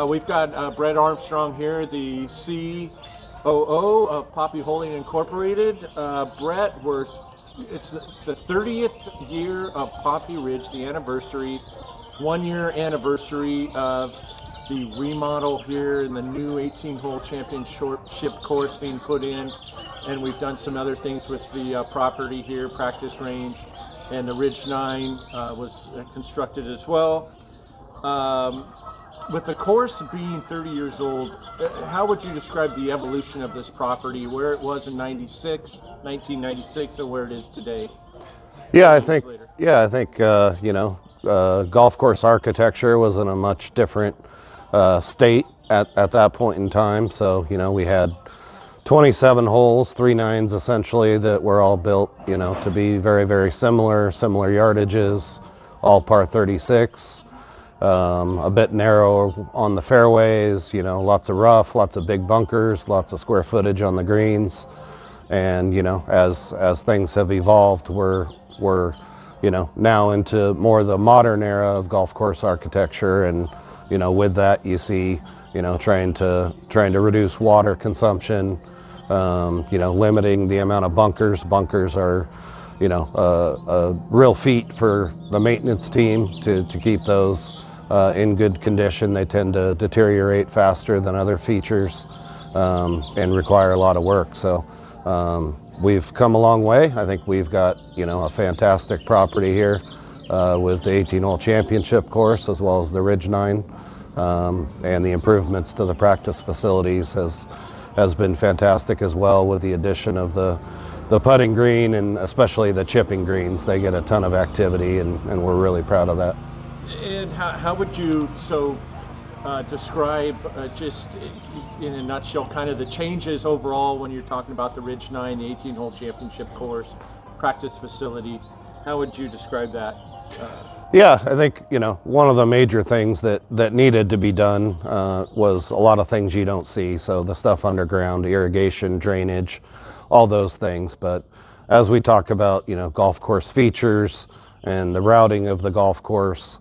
We've got Brett Armstrong here, the COO of Poppy Holding Incorporated. Brett, it's the 30th year of Poppy Ridge, the anniversary. It's 1 year anniversary of the remodel here and the new 18-hole championship course being put in. And we've done some other things with the property here, practice range, and the Ridge 9 was constructed as well. With the course being 30 years old, how would you describe the evolution of this property, where it was in 1996, and where it is today? I think golf course architecture was in a much different state at that point in time. So, we had 27 holes, 3 nines essentially, that were all built, to be very, very similar yardages, all par 36. A bit narrow on the fairways, lots of rough, lots of big bunkers, lots of square footage on the greens. And, as things have evolved, we're now into more the modern era of golf course architecture. And, with that, you see, trying to reduce water consumption, limiting the amount of bunkers. Bunkers are, a real feat for the maintenance team to keep those in good condition. They tend to deteriorate faster than other features and require a lot of work. So we've come a long way. I think we've got a fantastic property here with the 18-hole championship course as well as the Ridge 9, and the improvements to the practice facilities has been fantastic as well, with the addition of the putting green and especially the chipping greens. They get a ton of activity, and we're really proud of that. And how would you describe, just in a nutshell, kind of the changes overall when you're talking about the Ridge 9, the 18-hole championship course, practice facility? How would you describe that? I think, one of the major things that needed to be done was a lot of things you don't see. So the stuff underground, irrigation, drainage, all those things. But as we talk about, golf course features and the routing of the golf course,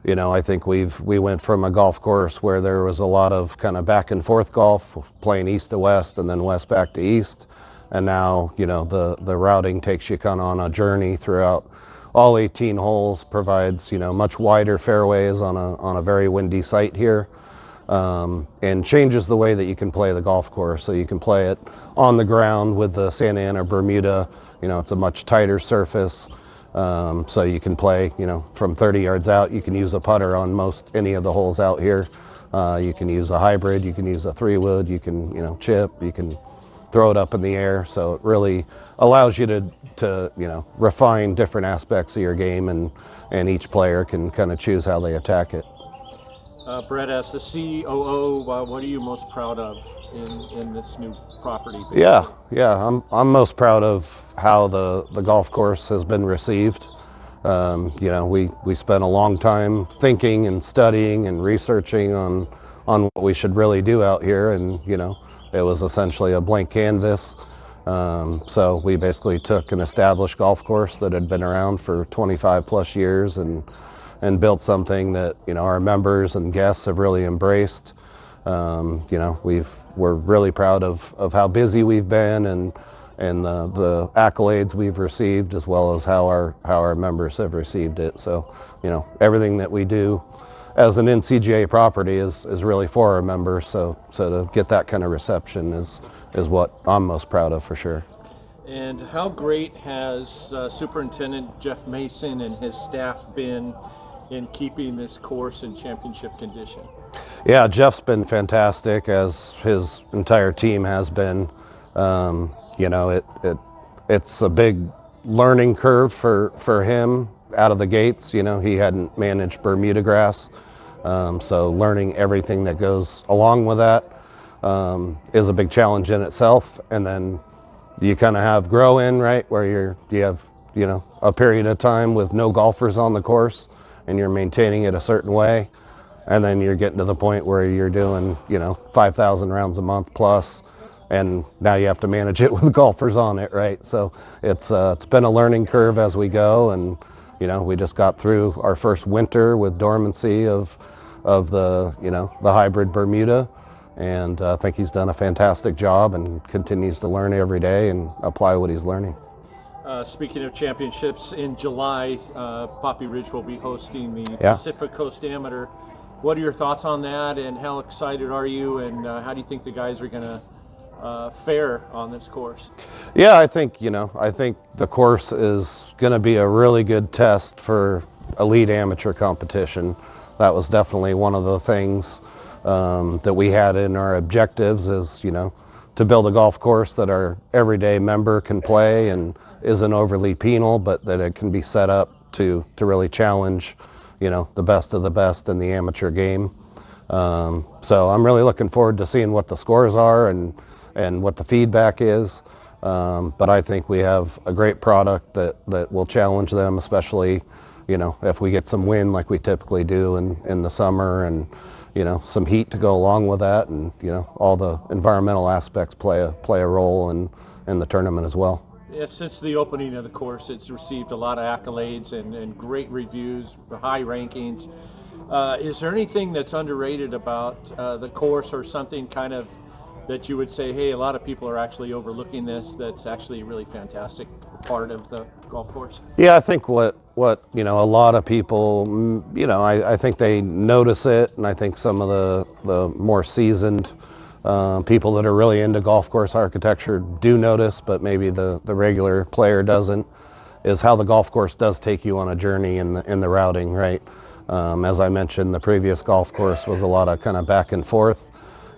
I think we went from a golf course where there was a lot of kind of back and forth golf, playing east to west and then west back to east. And now, the routing takes you kind of on a journey throughout all 18 holes, provides, much wider fairways on a very windy site here, and changes the way that you can play the golf course. So you can play it on the ground with the Santa Ana Bermuda. It's a much tighter surface. So you can play, from 30 yards out. You can use a putter on any of the holes out here. You can use a hybrid, you can use a 3-wood, you can, chip, you can throw it up in the air. So it really allows you to refine different aspects of your game, and each player can kind of choose how they attack it. Brett, as the COO, what are you most proud of in this new property? I'm most proud of how the golf course has been received. We spent a long time thinking and studying and researching on what we should really do out here, and it was essentially a blank canvas. So we basically took an established golf course that had been around for 25 plus years and built something that our members and guests have really embraced. We're really proud of how busy we've been and the accolades we've received, as well as how our members have received it. So everything that we do as an NCGA property is really for our members. So to get that kind of reception is what I'm most proud of, for sure. And how great has Superintendent Jeff Mason and his staff been in keeping this course in championship condition? Yeah, Jeff's been fantastic, as his entire team has been. It's a big learning curve for him out of the gates. He hadn't managed Bermuda grass, so learning everything that goes along with that is a big challenge in itself. And then you kind of have grow in, right, where you have a period of time with no golfers on the course, and you're maintaining it a certain way. and then you're getting to the point where you're doing 5,000 rounds a month plus, and now you have to manage it with golfers on it, right? So it's been a learning curve as we go, and we just got through our first winter with dormancy of the hybrid Bermuda, and I think he's done a fantastic job and continues to learn every day and apply what he's learning. Speaking of championships, in July, Poppy Ridge will be hosting the Pacific Coast Amateur. What are your thoughts on that, and how excited are you, and how do you think the guys are going to fare on this course? Yeah, I think the course is going to be a really good test for elite amateur competition. That was definitely one of the things that we had in our objectives, is to build a golf course that our everyday member can play and isn't overly penal, but that it can be set up to really challenge the best of the best in the amateur game. So I'm really looking forward to seeing what the scores are and what the feedback is. But I think we have a great product that will challenge them, especially if we get some wind like we typically do in the summer, and some heat to go along with that, and all the environmental aspects play a role in the tournament as well. Yeah, since the opening of the course, it's received a lot of accolades and great reviews, high rankings. Is there anything that's underrated about the course, or something kind of that you would say, hey, a lot of people are actually overlooking this, that's actually a really fantastic part of the golf course? Yeah, I think what a lot of people, I think they notice it, and I think some of the more seasoned people that are really into golf course architecture do notice, but maybe the regular player doesn't, is how the golf course does take you on a journey in the routing, right? As I mentioned, the previous golf course was a lot of kind of back and forth,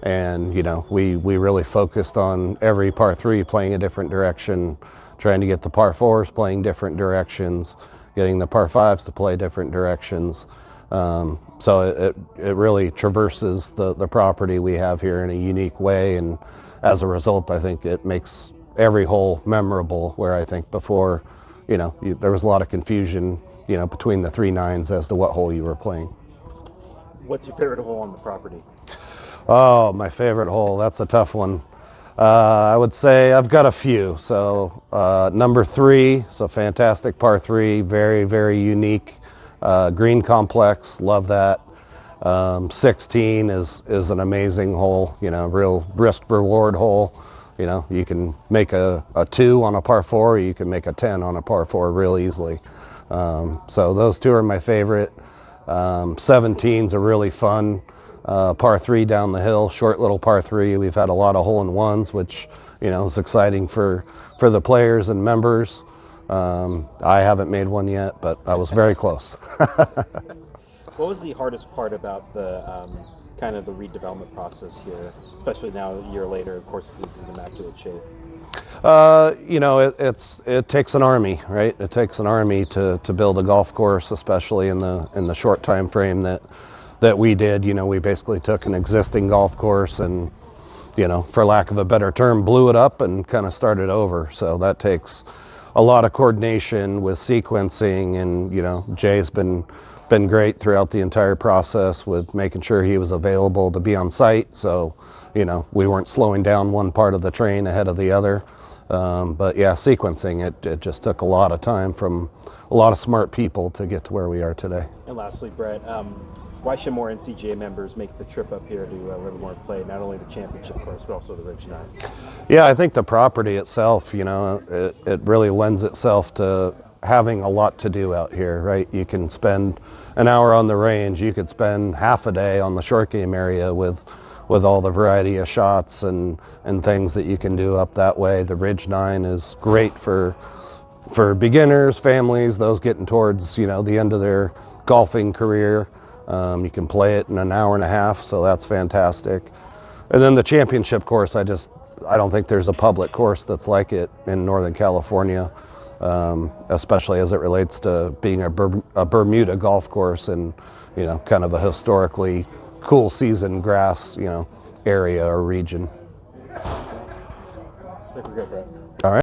and we really focused on every par 3 playing a different direction, trying to get the par 4s playing different directions, getting the par 5s to play different directions. So it really traverses the property we have here in a unique way, and as a result, I think it makes every hole memorable, where I think before, there was a lot of confusion, between the 3 9s as to what hole you were playing. What's your favorite hole on the property? Oh, my favorite hole, that's a tough one. I would say I've got a few. So number 3, so fantastic par 3, very, very unique green complex, love that. 16 is an amazing hole, real risk reward hole. You can make a 2 on a par 4, or you can make a 10 on a par 4 real easily. So those 2 are my favorite. 17's a really fun par 3 down the hill, short little par 3. We've had a lot of hole-in-ones, which is exciting for the players and members. I haven't made one yet, but I was very close. What was the hardest part about the kind of the redevelopment process here, especially now a year later? Of course, this is in immaculate shape. It takes an army, right? It takes an army to build a golf course, especially in the short time frame that we did. We basically took an existing golf course and, for lack of a better term, blew it up and kind of started over. So that takes a lot of coordination with sequencing, and Jay's been great throughout the entire process with making sure he was available to be on site. So, we weren't slowing down one part of the train ahead of the other. But yeah, sequencing, it just took a lot of time from a lot of smart people to get to where we are today. And lastly, Brett, why should more NCGA members make the trip up here to Livermore and play not only the championship course, but also the Ridge 9? Yeah, I think the property itself, it really lends itself to having a lot to do out here, right? You can spend an hour on the range, you could spend half a day on the short game area with all the variety of shots and things that you can do up that way. The Ridge 9 is great for beginners, families, those getting towards the end of their golfing career. You can play it in an hour and a half, so that's fantastic. And then the championship course, I don't think there's a public course that's like it in Northern California, especially as it relates to being a Bermuda golf course and kind of a historically cool season grass area or region. I think we're good, Brett.